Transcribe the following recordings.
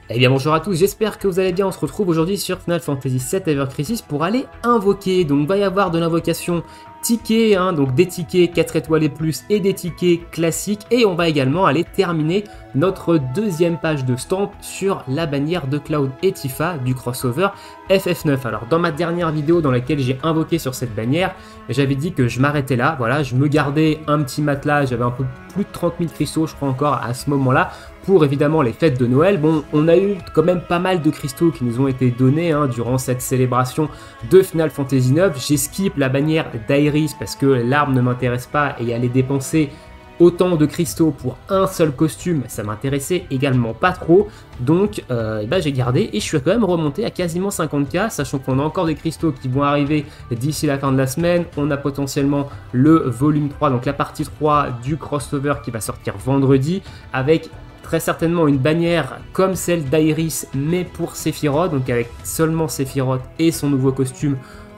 Eh bien bonjour à tous, j'espère que vous allez bien, on se retrouve aujourd'hui sur Final Fantasy VII Ever Crisis pour aller invoquer. Donc il va y avoir de l'invocation ticket, donc des tickets 4 étoiles et plus et des tickets classiques. Et on va également aller terminer notre deuxième page de stamp sur la bannière de Cloud et Tifa du crossover FF9. Alors dans ma dernière vidéo dans laquelle j'ai invoqué sur cette bannière, j'avais dit que je m'arrêtais là, voilà, je me gardais un petit matelas, j'avais un peu plus de 30 000 cristaux je crois encore à ce moment-là, pour évidemment les fêtes de Noël. Bon, on a eu quand même pas mal de cristaux qui nous ont été donnés durant cette célébration de Final Fantasy IX. J'ai skip la bannière d'Aeris parce que l'arme ne m'intéresse pas et aller dépenser autant de cristaux pour un seul costume, ça m'intéressait également pas trop. Donc j'ai gardé et je suis quand même remonté à quasiment 50k, sachant qu'on a encore des cristaux qui vont arriver d'ici la fin de la semaine. On a potentiellement le volume 3, donc la partie 3 du crossover qui va sortir vendredi, avec très certainement une bannière comme celle d'Aeris, mais pour Sephiroth, donc avec seulement Sephiroth et son nouveau costume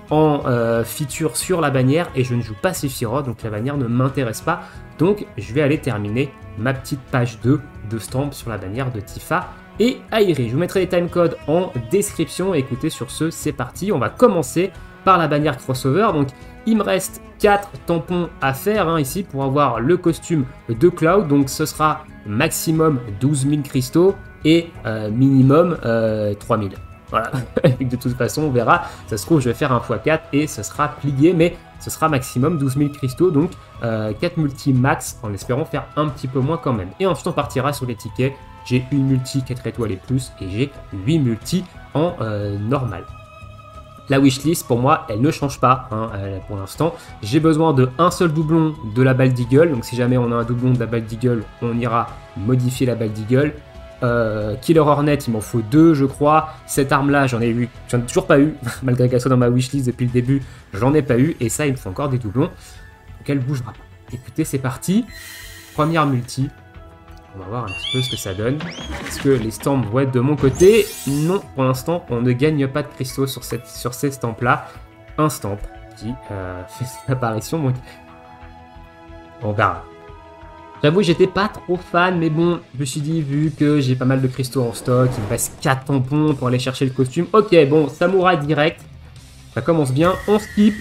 en feature sur la bannière, et je ne joue pas Sephiroth, donc la bannière ne m'intéresse pas. Donc je vais aller terminer ma petite page 2 de stamp sur la bannière de Tifa et Aeris. Je vous mettrai les timecodes en description. Écoutez, sur ce, c'est parti. On va commencer par la bannière crossover. Donc il me reste 4 tampons à faire ici pour avoir le costume de Cloud. Donc ce sera maximum 12 000 cristaux et minimum 3 000. Voilà, de toute façon on verra, ça se trouve je vais faire un x4 et ce sera plié, mais ce sera maximum 12 000 cristaux, donc 4 multi max, en espérant faire un petit peu moins quand même. Et ensuite on partira sur les tickets, j'ai une multi 4 étoiles et plus, et j'ai 8 multi en normal. La wishlist pour moi elle ne change pas pour l'instant, j'ai besoin de un seul doublon de la balle d'Eagle, donc si jamais on a un doublon de la balle d'Eagle, on ira modifier la balle d'Eagle. Killer Hornet, il m'en faut 2 je crois. Cette arme là j'en ai toujours pas eu malgré qu'elle soit dans ma wishlist depuis le début, j'en ai pas eu, et ça il me faut encore des doublons, donc elle bougera pas. Écoutez, c'est parti, première multi, on va voir un petit peu ce que ça donne. Est-ce que les stamps vont être de mon côté? Non, pour l'instant on ne gagne pas de cristaux sur ces stamps là. Un stamp qui fait son apparition, donc on verra. J'avoue, j'étais pas trop fan, mais bon, je me suis dit, vu que j'ai pas mal de cristaux en stock, il me reste 4 tampons pour aller chercher le costume. Ok, bon, samouraï direct, ça commence bien, on skip.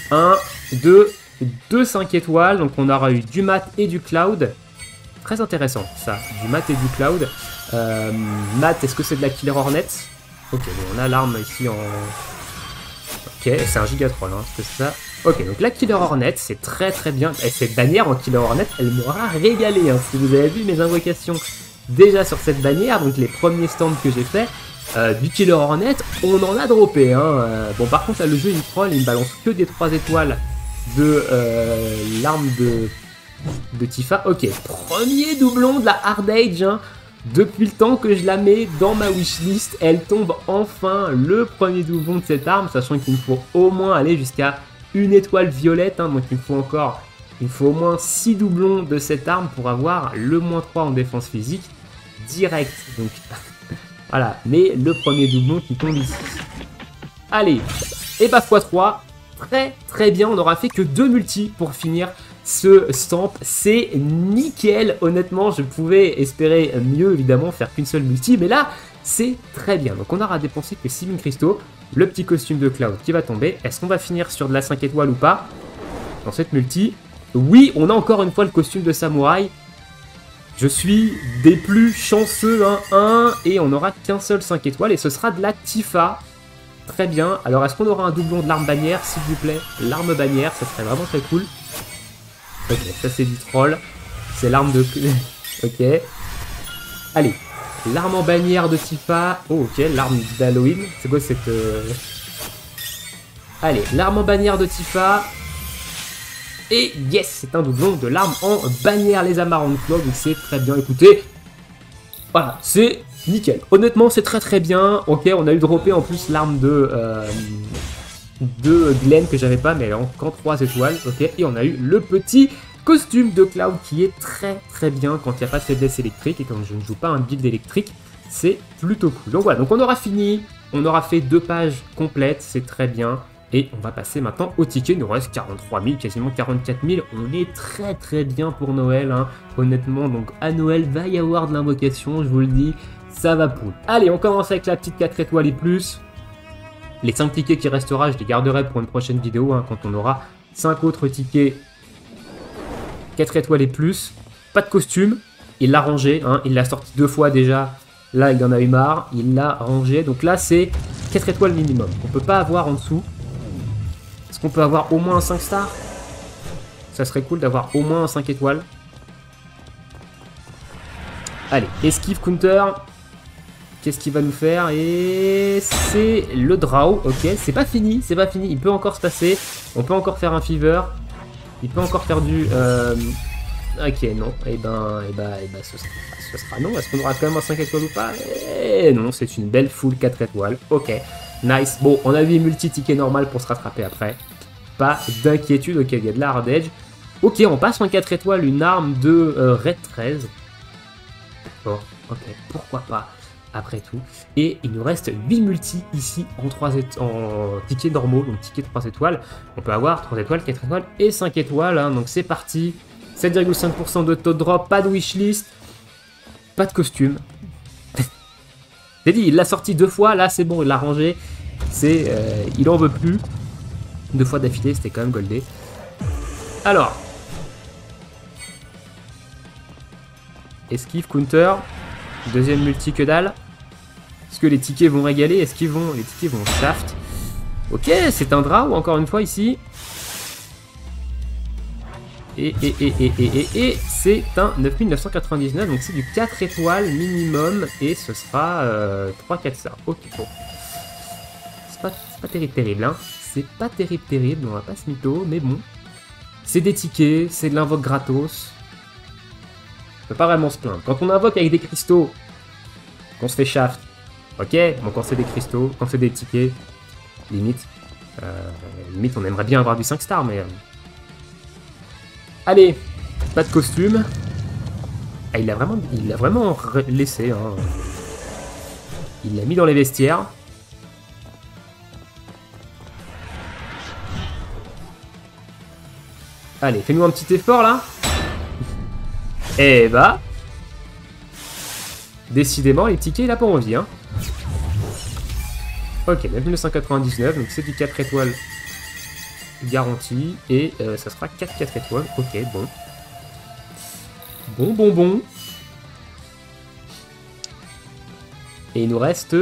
1, 2, 5 étoiles, donc on aura eu du mat et du cloud. Très intéressant, ça, du mat et du cloud. Mat, est-ce que c'est de la Killer Hornet? Ok, bon, on a l'arme ici en... Ok, c'est un giga troll, est-ce que c'est ça? Ok, donc la Killer Hornet, c'est très très bien. Et cette bannière en Killer Hornet, elle m'aura régalé. Si vous avez vu mes invocations déjà sur cette bannière, donc les premiers stands que j'ai fait, du Killer Hornet, on en a droppé. Bon, par contre, là, le jeu, il me troll, il me balance que des 3 étoiles de l'arme de Tifa. Ok, premier doublon de la Hard Age. Depuis le temps que je la mets dans ma wishlist, elle tombe enfin, le premier doublon de cette arme, sachant qu'il me faut au moins aller jusqu'à une étoile violette, donc il me faut au moins 6 doublons de cette arme pour avoir le -3 en défense physique direct. Donc voilà, mais le premier doublon qui tombe ici. Allez, et bah x3, très très bien, on n'aura fait que 2 multis pour finir ce stamp, c'est nickel. Honnêtement, je pouvais espérer mieux, évidemment, faire qu'une seule multi, mais là, c'est très bien. Donc on aura dépensé que 6 000 cristaux, le petit costume de Cloud qui va tomber. Est-ce qu'on va finir sur de la 5 étoiles ou pas dans cette multi? Oui, on a encore une fois le costume de samouraï. Je suis des plus chanceux, et on n'aura qu'un seul 5 étoiles, et ce sera de la Tifa. Très bien. Alors, est-ce qu'on aura un doublon de l'arme bannière, s'il vous plaît? L'arme bannière, ça serait vraiment très cool. Ok, ça c'est du troll. C'est l'arme de... Ok. Allez. L'arme en bannière de Tifa. Oh, ok, l'arme d'Halloween. C'est quoi cette... Allez, l'arme en bannière de Tifa. Et yes, c'est un doublon de l'arme en bannière, les Amarant Claw. Donc c'est très bien. Écoutez, voilà, c'est nickel. Honnêtement, c'est très très bien. Ok, on a eu droppé en plus l'arme de Glenn que j'avais pas, mais elle est en 3 étoiles. Ok, et on a eu le petit costume de Cloud qui est très très bien quand il n'y a pas de faiblesse électrique, et quand je ne joue pas un build électrique, c'est plutôt cool. Donc voilà, donc on aura fini, on aura fait 2 pages complètes, c'est très bien. Et on va passer maintenant au ticket, il nous reste 43 000, quasiment 44 000, on est très très bien pour Noël, honnêtement. Donc à Noël, va y avoir de l'invocation, je vous le dis. Ça va poule. Allez, on commence avec la petite 4 étoiles et plus. Les 5 tickets qui restera, je les garderai pour une prochaine vidéo, hein, quand on aura 5 autres tickets 4 étoiles et plus. Pas de costume, il l'a rangé, hein, il l'a sorti 2 fois déjà. Là, il en a eu marre, il l'a rangé. Donc là, c'est 4 étoiles minimum. On peut pas avoir en dessous. Est-ce qu'on peut avoir au moins un 5 stars? Ça serait cool d'avoir au moins un 5 étoiles. Allez, esquive counter. Qu'est-ce qu'il va nous faire? Et c'est le draw. Ok, c'est pas fini, c'est pas fini. Il peut encore se passer. On peut encore faire un fever. Il peut encore faire du... Ok, non. Et ben ce sera non. Est-ce qu'on aura quand même un 5 étoiles ou pas? Et non, c'est une belle full 4 étoiles. Ok, nice. Bon, on a vu multi-ticket normal pour se rattraper après. Pas d'inquiétude. Ok, il y a de la hard edge. Ok, on passe en 4 étoiles, une arme de Red 13. Bon, ok, pourquoi pas, après tout. Et il nous reste 8 multi ici en tickets normaux, donc tickets 3 étoiles. On peut avoir 3 étoiles, 4 étoiles et 5 étoiles, hein, donc c'est parti. 7,5% de taux de drop, pas de wishlist, pas de costume. J'ai dit, il l'a sorti 2 fois, là c'est bon, il l'a rangé. Il en veut plus. 2 fois d'affilée, c'était quand même goldé. Alors, esquive, counter, deuxième multi que dalle. Est-ce que les tickets vont régaler? Est-ce qu'ils vont... Les tickets vont shaft. Ok, c'est un draw encore une fois ici. Et c'est un 9999, donc c'est du 4 étoiles minimum. Et ce sera 3-4 stars. Ok, bon. C'est pas terrible, hein. C'est pas terrible, on va pas se mytho, mais bon. C'est des tickets, c'est de l'invoque gratos. On peut pas vraiment se plaindre. Quand on invoque avec des cristaux, qu'on se fait shaft, ok. Bon, quand c'est des cristaux, quand c'est des tickets, limite on aimerait bien avoir du 5 stars, mais... Allez, pas de costume. Ah, il l'a vraiment laissé, hein. Il l'a mis dans les vestiaires. Allez, fais-nous un petit effort, là. Eh bah... Décidément, les tickets, il a pas envie, hein. Ok, 1999, donc c'est du 4 étoiles garanti. Et ça sera 4 étoiles. Ok, bon. Bon. Et il nous reste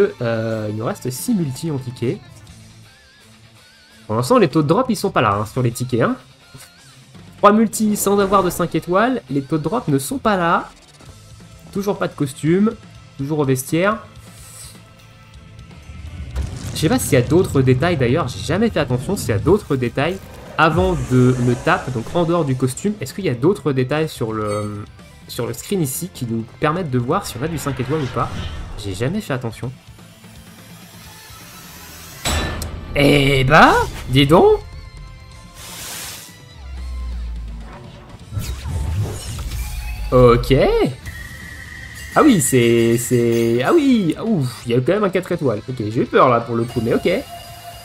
6 multi en tickets. Pour l'instant, les taux de drop, ils sont pas là, hein, sur les tickets, hein. 3 multi sans avoir de 5 étoiles, les taux de drop ne sont pas là. Toujours pas de costume, toujours au vestiaire. Je sais pas s'il y a d'autres détails d'ailleurs, j'ai jamais fait attention s'il y a d'autres détails avant de le tap, donc en dehors du costume. Est-ce qu'il y a d'autres détails sur le screen ici qui nous permettent de voir si on a du 5 étoiles ou pas? J'ai jamais fait attention. Eh bah, dis donc. Ok. Ah oui, Ah oui, ouf, il y a quand même un 4 étoiles. Ok, j'ai eu peur là pour le coup, mais ok.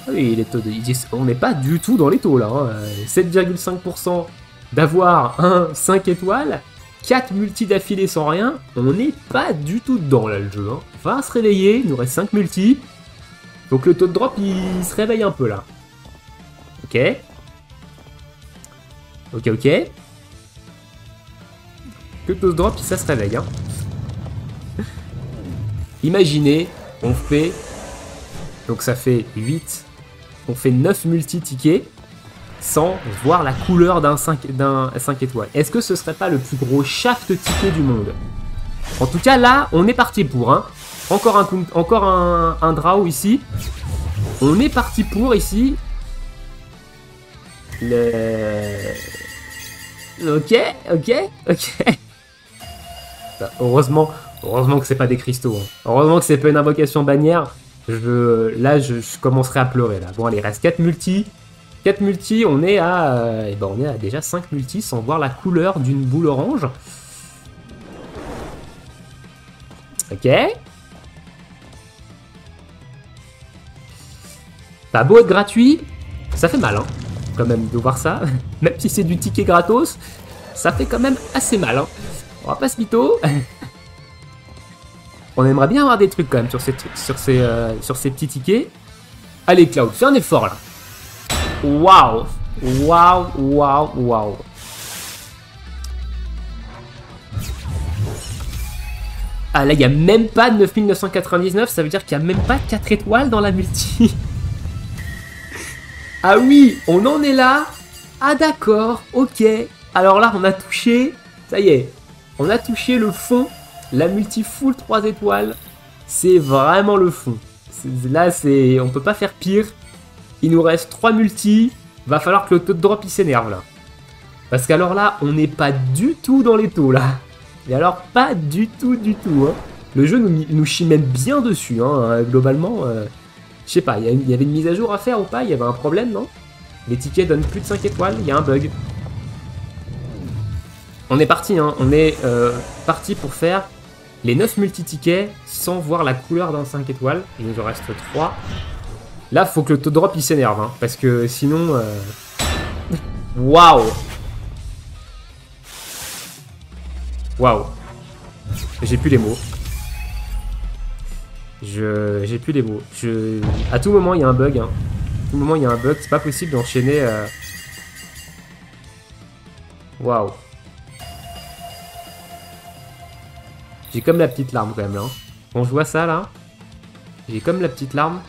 Ah oui, les taux de... On n'est pas du tout dans les taux là. Hein. 7,5% d'avoir un 5 étoiles. 4 multi d'affilée sans rien. On n'est pas du tout dedans là le jeu. Hein. On va se réveiller, il nous reste 5 multi. Donc le taux de drop, il se réveille un peu là. Ok. Que taux de drop, ça se réveille. Hein. Imaginez, on fait... Donc ça fait 8. On fait 9 multi-tickets sans voir la couleur d'un 5 étoiles. Est-ce que ce serait pas le plus gros shaft ticket du monde? En tout cas, là, on est parti pour. Hein. Encore un draw ici. On est parti pour ici. Ok. Bah, heureusement que c'est pas des cristaux. Hein. Heureusement que c'est pas une invocation bannière. Là, je commencerai à pleurer. Là. Bon, allez, il reste 4 multi. 4 multi, on est à déjà 5 multi sans voir la couleur d'une boule orange. Ok. Ça a beau être gratuit, ça fait mal, hein, quand même, de voir ça. Même si c'est du ticket gratos, ça fait quand même assez mal. Hein. On va pas se mytho. On aimerait bien avoir des trucs quand même sur ces petits tickets. Allez, Cloud, fais un effort là. Waouh! Waouh, waouh, waouh. Ah là, il n'y a même pas de 9999, ça veut dire qu'il n'y a même pas 4 étoiles dans la multi. Ah oui, on en est là. Ah d'accord, ok. Alors là, on a touché, ça y est, on a touché le fond. La multi full 3 étoiles, c'est vraiment le fond. Là, on peut pas faire pire. Il nous reste 3 multis. Va falloir que le taux de drop il s'énerve là. Parce qu'alors là, on n'est pas du tout dans les taux là. Et alors, pas du tout, du tout. Hein. Le jeu nous chie même bien dessus. Hein. Globalement, je sais pas, il y avait une mise à jour à faire ou pas? Il y avait un problème, non? Les tickets donnent plus de 5 étoiles, il y a un bug. On est parti, hein. On est parti pour faire les 9 multi-tickets sans voir la couleur d'un 5 étoiles. Il nous en reste 3. Là, faut que le taux de drop il s'énerve, hein, parce que sinon... Waouh! Waouh! J'ai plus les mots. J'ai plus les mots. À tout moment, il y a un bug. Hein. À tout moment, il y a un bug. C'est pas possible d'enchaîner... Waouh! J'ai comme la petite larme quand même là. Hein. Quand je vois ça là, j'ai comme la petite larme.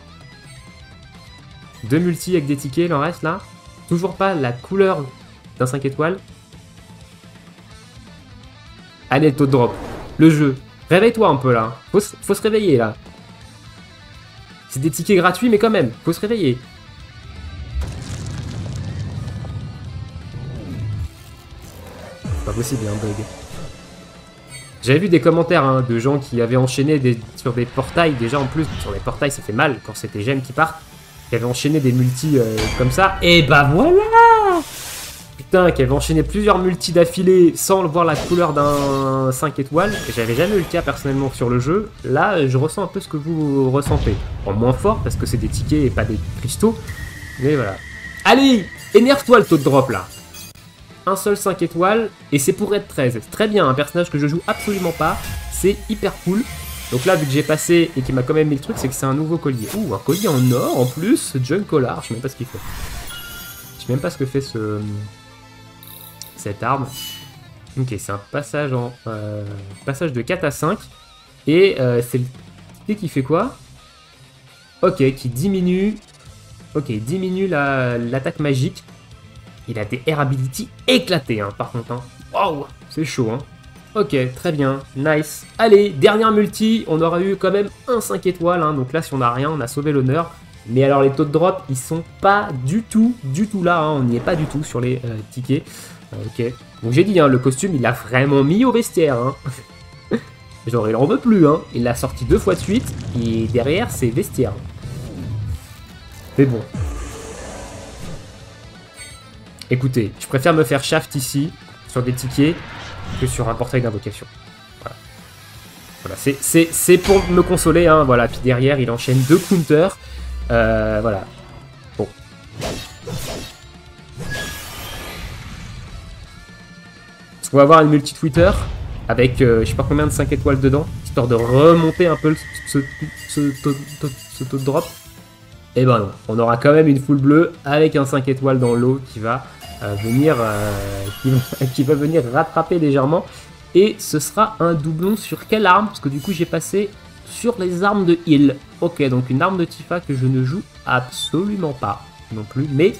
2 multi avec des tickets, il en reste là. Toujours pas la couleur d'un 5 étoiles. Allez, le taux de drop. Le jeu. Réveille-toi un peu là. Faut se réveiller là. C'est des tickets gratuits, mais quand même, faut se réveiller. C'est pas possible, il y a un bug. J'avais vu des commentaires hein, de gens qui avaient enchaîné sur des portails. Déjà en plus, sur les portails, ça fait mal quand c'est tes gemmes qui partent. Qui avaient enchaîné des multis comme ça. Et bah voilà! Putain, qui avait enchaîné plusieurs multis d'affilée sans voir la couleur d'un 5 étoiles. J'avais jamais eu le cas personnellement sur le jeu. Là, je ressens un peu ce que vous ressentez. En moins fort, parce que c'est des tickets et pas des cristaux. Mais voilà. Allez, énerve-toi le taux de drop là. Un seul 5 étoiles, et c'est pour Red 13. C'est très bien, un personnage que je joue absolument pas. C'est hyper cool. Donc là, vu que j'ai passé et qu'il m'a quand même mis le truc, c'est que c'est un nouveau collier. Ouh, un collier en or en plus. Junk Collar, je sais même pas ce qu'il fait. Je sais même pas ce que fait cette arme. Ok, c'est un passage passage de 4 à 5. Et c'est le ticket qui fait quoi? Ok, qui diminue. Ok, diminue l'attaque magique. Il a des air ability éclatés, hein, par contre. Hein. Waouh, c'est chaud, hein. Ok, très bien, nice. Allez, dernière multi, on aura eu quand même un 5 étoiles, hein, donc là, si on n'a rien, on a sauvé l'honneur. Mais alors, les taux de drop, ils sont pas du tout là, hein, on n'y est pas du tout sur les tickets. Ok, donc j'ai dit, hein, le costume, il l'a vraiment mis au vestiaire, hein. Genre, il en veut plus, hein. Il l'a sorti 2 fois de suite, et derrière, c'est vestiaire. Mais bon. Écoutez, je préfère me faire shaft ici, sur des tickets, que sur un portail d'invocation. Voilà, c'est pour me consoler, hein, voilà. Puis derrière, il enchaîne 2 counters. Voilà. Bon. Est-ce qu'on va avoir une multi-Twitter avec je sais pas combien de 5 étoiles dedans, histoire de remonter un peu ce taux de drop? Eh ben non, on aura quand même une full bleue avec un 5 étoiles dans l'eau qui va venir rattraper légèrement. Et ce sera un doublon sur quelle arme? Parce que du coup j'ai passé sur les armes de heal. Ok, donc une arme de Tifa que je ne joue absolument pas non plus. Mais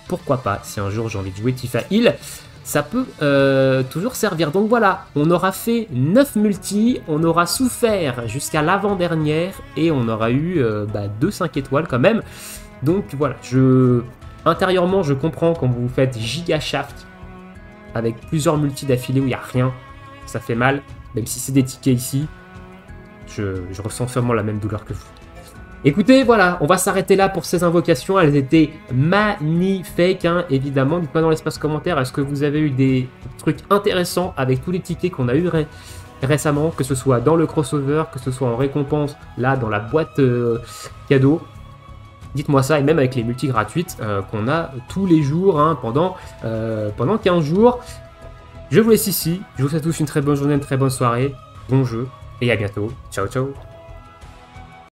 pourquoi pas, si un jour j'ai envie de jouer Tifa heal, ça peut toujours servir. Donc voilà, on aura fait 9 multi, on aura souffert jusqu'à l'avant-dernière et on aura eu 2 5 étoiles quand même. Donc voilà, intérieurement je comprends quand vous faites giga shaft avec plusieurs multi d'affilée où il n'y a rien, ça fait mal, même si c'est des tickets ici, je ressens sûrement la même douleur que vous. Écoutez, voilà, on va s'arrêter là pour ces invocations. Elles étaient magnifiques, hein, évidemment. Dites-moi dans l'espace commentaire, est-ce que vous avez eu des trucs intéressants avec tous les tickets qu'on a eu récemment, que ce soit dans le crossover, que ce soit en récompense, là, dans la boîte cadeau. Dites-moi ça, et même avec les multis gratuites qu'on a tous les jours, hein, pendant 15 jours. Je vous laisse ici. Je vous souhaite tous une très bonne journée, une très bonne soirée. Bon jeu, et à bientôt. Ciao ciao.